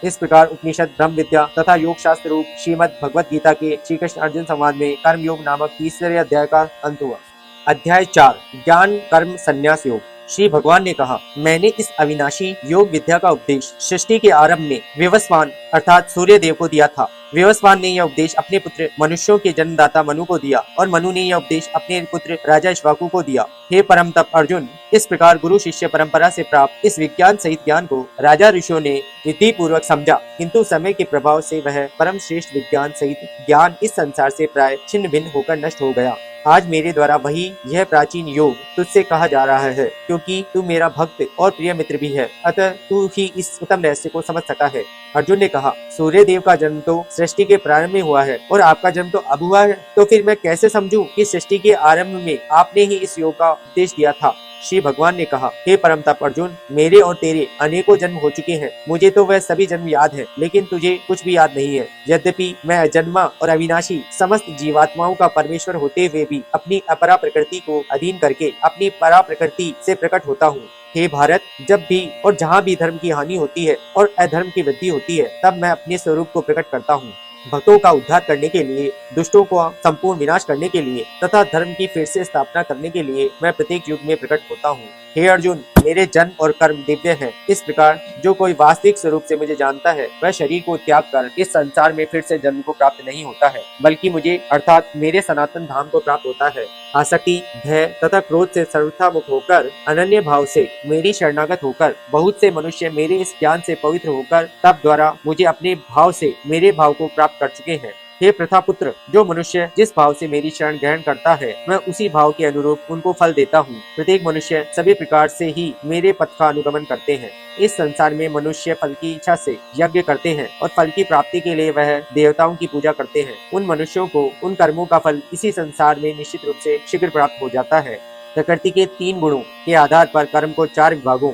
इस प्रकार उपनिषद, ब्रह्म विद्या तथा योग शास्त्र रूप श्रीमद् भगवत गीता के श्री कृष्ण अर्जुन संवाद में कर्म योग नामक तीसरे अध्याय का अंत हुआ। अध्याय 4 ज्ञान कर्म संन्यास योग। श्री भगवान ने कहा, मैंने इस अविनाशी योग विद्या का उपदेश सृष्टि के आरंभ में विवस्वान अर्थात सूर्य देव को दिया था। विवस्वान ने यह उपदेश अपने पुत्र मनुष्यों के जन्मदाता मनु को दिया और मनु ने यह उपदेश अपने पुत्र राजा इक्ष्वाकु को दिया। हे परम तप अर्जुन, इस प्रकार गुरु शिष्य परंपरा से प्राप्त इस विज्ञान सहित ज्ञान को राजा ऋषियों ने विधि पूर्वक समझा, किंतु समय के प्रभाव से वह परम श्रेष्ठ विज्ञान सहित ज्ञान इस संसार से प्राय छिन्न भिन्न होकर नष्ट हो गया। आज मेरे द्वारा वही यह प्राचीन योग तुझसे कहा जा रहा है, क्योंकि तू मेरा भक्त और प्रिय मित्र भी है, अतः तू ही इस उत्तम रहस्य को समझ सका है। अर्जुन ने कहा, सूर्य देव का जन्म तो सृष्टि के प्रारंभ में हुआ है और आपका जन्म तो अब हुआ है, तो फिर मैं कैसे समझूं कि सृष्टि के आरंभ में आपने ही इस योग का उपदेश दिया था। श्री भगवान ने कहा, हे परम तप अर्जुन, मेरे और तेरे अनेकों जन्म हो चुके हैं। मुझे तो वह सभी जन्म याद है, लेकिन तुझे कुछ भी याद नहीं है। यद्यपि मैं अजन्मा और अविनाशी समस्त जीवात्माओं का परमेश्वर होते हुए भी अपनी अपरा प्रकृति को अधीन करके अपनी परा प्रकृति से प्रकट होता हूँ। हे भारत, जब भी और जहाँ भी धर्म की हानि होती है और अधर्म की वृद्धि होती है, तब मैं अपने स्वरूप को प्रकट करता हूँ। भक्तों का उद्धार करने के लिए, दुष्टों को संपूर्ण विनाश करने के लिए तथा धर्म की फिर से स्थापना करने के लिए मैं प्रत्येक युग में प्रकट होता हूँ। हे अर्जुन, मेरे जन्म और कर्म दिव्य हैं। इस प्रकार जो कोई वास्तविक स्वरूप से मुझे जानता है, वह शरीर को त्याग कर इस संसार में फिर से जन्म को प्राप्त नहीं होता है, बल्कि मुझे अर्थात मेरे सनातन धाम को प्राप्त होता है। आसक्ति, भय तथा क्रोध से सर्वथा मुक्त होकर अनन्य भाव से मेरी शरणागत होकर बहुत से मनुष्य मेरे इस ज्ञान से पवित्र होकर तप द्वारा मुझे अपने भाव से मेरे भाव को प्राप्त कर चुके हैं। हे प्रथापुत्र, जो मनुष्य जिस भाव से मेरी शरण ग्रहण करता है, मैं उसी भाव के अनुरूप उनको फल देता हूँ। प्रत्येक मनुष्य सभी प्रकार से ही मेरे पथ का अनुगमन करते हैं। इस संसार में मनुष्य फल की इच्छा से यज्ञ करते हैं और फल की प्राप्ति के लिए वह देवताओं की पूजा करते हैं। उन मनुष्यों को उन कर्मों का फल इसी संसार में निश्चित रूप से शीघ्र प्राप्त हो जाता है। प्रकृति के 3 गुणों के आधार पर कर्म को 4 विभागों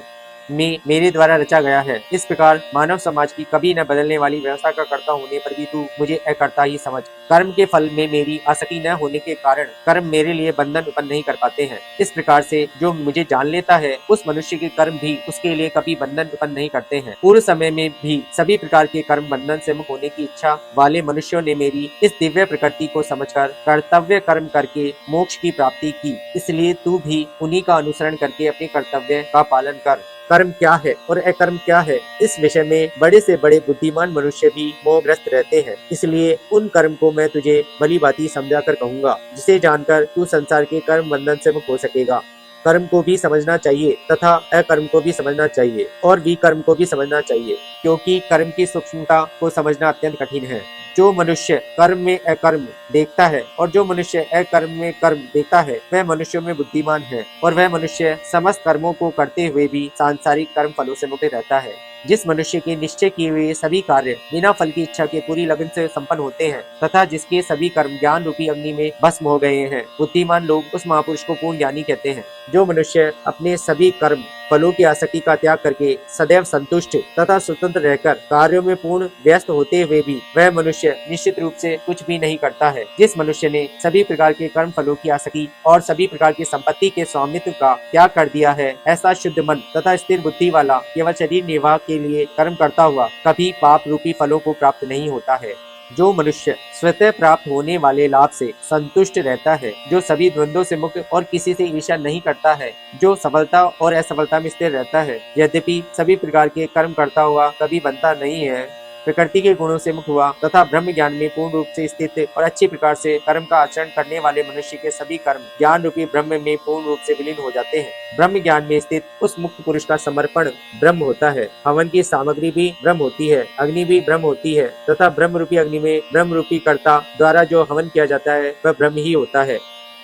में मेरे द्वारा रचा गया है। इस प्रकार मानव समाज की कभी न बदलने वाली व्यवस्था का कर्ता होने पर भी तू मुझे अकर्ता ही समझ। कर्म के फल में मेरी आसक्ति न होने के कारण कर्म मेरे लिए बंधन उत्पन्न नहीं कर पाते हैं। इस प्रकार से जो मुझे जान लेता है, उस मनुष्य के कर्म भी उसके लिए कभी बंधन उत्पन्न नहीं करते हैं। पूर्व समय में भी सभी प्रकार के कर्म बंधन से मुक्त होने की इच्छा वाले मनुष्यों ने मेरी इस दिव्य प्रकृति को समझकर कर्तव्य कर्म करके मोक्ष की प्राप्ति की। इसलिए तू भी उन्हीं का अनुसरण करके अपने कर्तव्य का पालन कर। कर्म क्या है और अकर्म क्या है, इस विषय में बड़े से बड़े बुद्धिमान मनुष्य भी मोहग्रस्त रहते हैं। इसलिए उन कर्म को मैं तुझे भली भांति समझा कर कहूँगा, जिसे जानकर तू संसार के कर्म बंधन से मुक्त हो सकेगा। कर्म को भी समझना चाहिए तथा अकर्म को भी समझना चाहिए और विकर्म को भी समझना चाहिए, क्योंकि कर्म की सूक्ष्मता को समझना अत्यंत कठिन है। जो मनुष्य कर्म में अकर्म देखता है और जो मनुष्य अकर्म में कर्म देखता है, वह मनुष्यों में बुद्धिमान है और वह मनुष्य समस्त कर्मों को करते हुए भी सांसारिक कर्म फलों से मुक्त रहता है। जिस मनुष्य के निश्चय किए हुए सभी कार्य बिना फल की इच्छा के पूरी लगन से संपन्न होते हैं तथा जिसके सभी कर्म ज्ञान रूपी अग्नि में भस्म हो गए हैं, बुद्धिमान लोग उस महापुरुष को पूर्ण ज्ञानी कहते हैं। जो मनुष्य अपने सभी कर्म फलों की आसक्ति का त्याग करके सदैव संतुष्ट तथा स्वतंत्र रहकर कार्यों में पूर्ण व्यस्त होते हुए भी वह मनुष्य निश्चित रूप से कुछ भी नहीं करता है। जिस मनुष्य ने सभी प्रकार के कर्म फलों की आसक्ति और सभी प्रकार की संपत्ति के स्वामित्व का त्याग कर दिया है, ऐसा शुद्ध मन तथा स्थिर बुद्धि वाला केवल शरीर निर्वाह के लिए कर्म करता हुआ कभी पाप रूपी फलों को प्राप्त नहीं होता है। जो मनुष्य स्वतः प्राप्त होने वाले लाभ से संतुष्ट रहता है, जो सभी द्वंद्वों से मुक्त और किसी से ईर्ष्या नहीं करता है, जो सफलता और असफलता में स्थिर रहता है, यद्यपि सभी प्रकार के कर्म करता हुआ कभी बनता नहीं है, प्रकृति के गुणों से मुक्त हुआ तथा ब्रह्म ज्ञान में पूर्ण रूप से स्थित और अच्छी प्रकार से कर्म का आचरण करने वाले मनुष्य के सभी कर्म ज्ञान रूपी ब्रह्म में पूर्ण रूप से विलीन हो जाते हैं। ब्रह्म ज्ञान में स्थित उस मुक्त पुरुष का समर्पण ब्रह्म होता है। हवन की सामग्री भी ब्रह्म होती है, अग्नि भी ब्रह्म होती है तथा ब्रह्म रूपी अग्नि में ब्रह्म रूपी कर्ता द्वारा जो हवन किया जाता है, वह ब्रह्म ही होता है।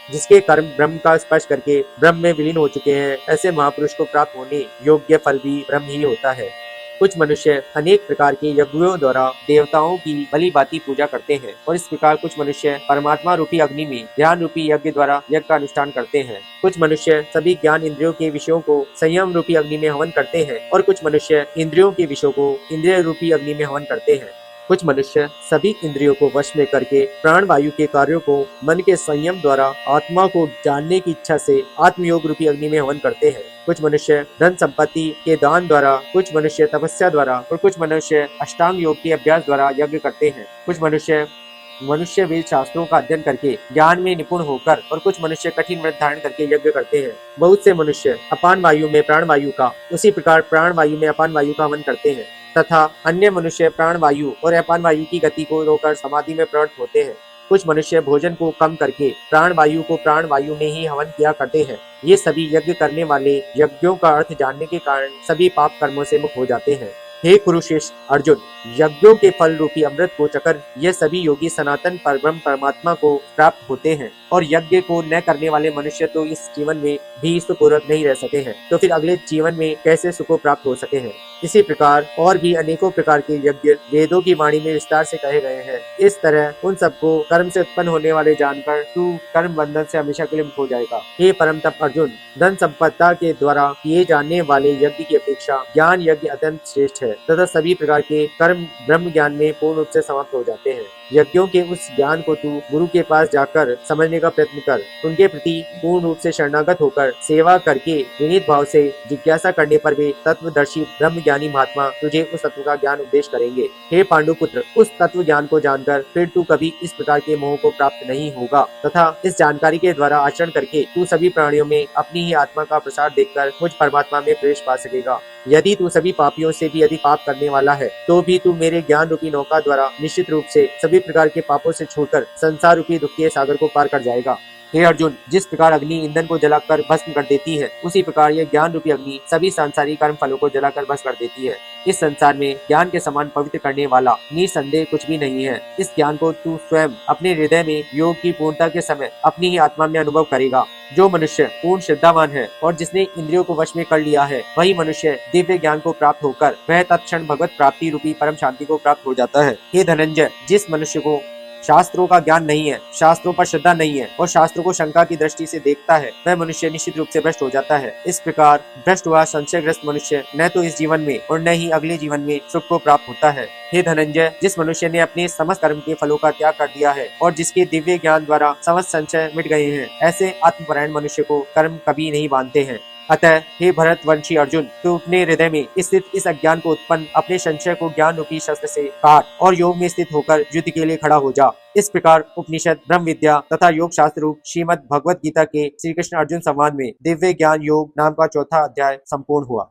जिसके कर्म ब्रह्म का स्पर्श करके ब्रह्म में विलीन हो चुके हैं, ऐसे महापुरुष को प्राप्त होने योग्य फल भी ब्रह्म ही होता है। कुछ मनुष्य अनेक प्रकार के यज्ञों द्वारा देवताओं की भली भांति पूजा करते हैं और इस प्रकार कुछ मनुष्य परमात्मा रूपी अग्नि में ज्ञान रूपी यज्ञ द्वारा यज्ञ का अनुष्ठान करते हैं। कुछ मनुष्य सभी ज्ञान इंद्रियों के विषयों को संयम रूपी अग्नि में हवन करते हैं और कुछ मनुष्य इंद्रियों के विषयों को इंद्रिय रूपी अग्नि में हवन करते हैं। कुछ मनुष्य सभी इंद्रियों को वश में करके प्राण वायु के कार्यों को मन के संयम द्वारा आत्मा को जानने की इच्छा से आत्मयोग रूपी अग्नि में हवन करते हैं। कुछ मनुष्य धन संपत्ति के दान द्वारा, कुछ मनुष्य तपस्या द्वारा और कुछ मनुष्य अष्टांग योग के अभ्यास द्वारा यज्ञ करते हैं। कुछ मनुष्य वेद शास्त्रों का अध्ययन करके ज्ञान में निपुण होकर और कुछ मनुष्य कठिन व्रत धारण करके यज्ञ करते हैं। बहुत से मनुष्य अपान वायु में प्राण वायु का, उसी प्रकार प्राण वायु में अपान वायु का हवन करते हैं तथा अन्य मनुष्य प्राण वायु और अपान वायु की गति को रोककर समाधि में प्रवृत्त होते हैं। कुछ मनुष्य भोजन को कम करके प्राण वायु को प्राण वायु में ही हवन किया करते हैं। ये सभी यज्ञ करने वाले यज्ञों का अर्थ जानने के कारण सभी पाप कर्मों से मुक्त हो जाते हैं। हे कुरुश्रेष्ठ अर्जुन, यज्ञों के फल रूपी अमृत को चकर ये सभी योगी सनातन परब्रह्म परमात्मा को प्राप्त होते हैं और यज्ञ को न करने वाले मनुष्य तो इस जीवन में भी सुखपूर्वक नहीं रह सके हैं, तो फिर अगले जीवन में कैसे सुख को प्राप्त हो सके हैं। इसी प्रकार और भी अनेकों प्रकार के यज्ञ वेदों की वाणी में विस्तार से कहे गए हैं। इस तरह उन सबको कर्म से उत्पन्न होने वाले जानकर तू कर्म बंधन से हमेशा के लिए मुक्त हो जाएगा। हे परम तप अर्जुन, धन संपदा के द्वारा किए जाने वाले यज्ञ की अपेक्षा ज्ञान यज्ञ अत्यंत श्रेष्ठ है तथा सभी प्रकार के कर्म ब्रह्म ज्ञान में पूर्ण रूप से समाप्त हो जाते हैं। यज्ञों के उस ज्ञान को तू गुरु के पास जाकर समझने का प्रयत्न कर। उनके प्रति पूर्ण रूप से शरणागत होकर सेवा करके विनीत भाव से जिज्ञासा करने पर वे तत्वदर्शी ब्रह्म ज्ञानी महात्मा तुझे उस तत्व का ज्ञान उपदेश करेंगे। हे पांडुपुत्र, उस तत्व ज्ञान को जानकर फिर तू कभी इस प्रकार के मोह को प्राप्त नहीं होगा तथा इस जानकारी के द्वारा आचरण करके तू सभी प्राणियों में अपनी ही आत्मा का प्रसार देखकर मुझ परमात्मा में प्रवेश पा सकेगा। यदि तू सभी पापियों से भी अधिक पाप करने वाला है तो भी तू मेरे ज्ञान रूपी नौका द्वारा निश्चित रूप से सभी प्रकार के पापों से छूटकर संसार रूपी दुख के सागर को पार कर जाएगा। हे अर्जुन, जिस प्रकार अग्नि ईंधन को जलाकर भस्म कर देती है, उसी प्रकार यह ज्ञान रूपी अग्नि सभी सांसारिक कर्म फलों को जलाकर भस्म कर देती है। इस संसार में ज्ञान के समान पवित्र करने वाला निसंदेह कुछ भी नहीं है। इस ज्ञान को तू स्वयं अपने हृदय में योग की पूर्णता के समय अपनी ही आत्मा में अनुभव करेगा। जो मनुष्य पूर्ण श्रद्धावान है और जिसने इंद्रियों को वश में कर लिया है, वही मनुष्य दिव्य ज्ञान को प्राप्त होकर वह तत्क्षण भगवत प्राप्ति रूपी परम शांति को प्राप्त हो जाता है। हे धनंजय, जिस मनुष्य को शास्त्रों का ज्ञान नहीं है, शास्त्रों पर श्रद्धा नहीं है और शास्त्रों को शंका की दृष्टि से देखता है, वह मनुष्य निश्चित रूप से भ्रष्ट हो जाता है। इस प्रकार भ्रष्ट हुआ संशयग्रस्त मनुष्य न तो इस जीवन में और न ही अगले जीवन में सुख को प्राप्त होता है। हे धनंजय, जिस मनुष्य ने अपने समस्त कर्म के फलों का त्याग कर दिया है और जिसके दिव्य ज्ञान द्वारा समस्त संशय मिट गए हैं, ऐसे आत्मपरायण मनुष्य को कर्म कभी नहीं बांधते हैं। अतः हे भरतवंशी अर्जुन, तू अपने हृदय में स्थित इस अज्ञान को उत्पन्न अपने संशय को ज्ञान रूपी शस्त्र से काट और योग में स्थित होकर युद्ध के लिए खड़ा हो जा। इस प्रकार उपनिषद, ब्रह्म विद्या तथा योग शास्त्र रूप श्रीमद् भगवत गीता के श्री कृष्ण अर्जुन संवाद में दिव्य ज्ञान योग नाम का चौथा अध्याय संपूर्ण हुआ।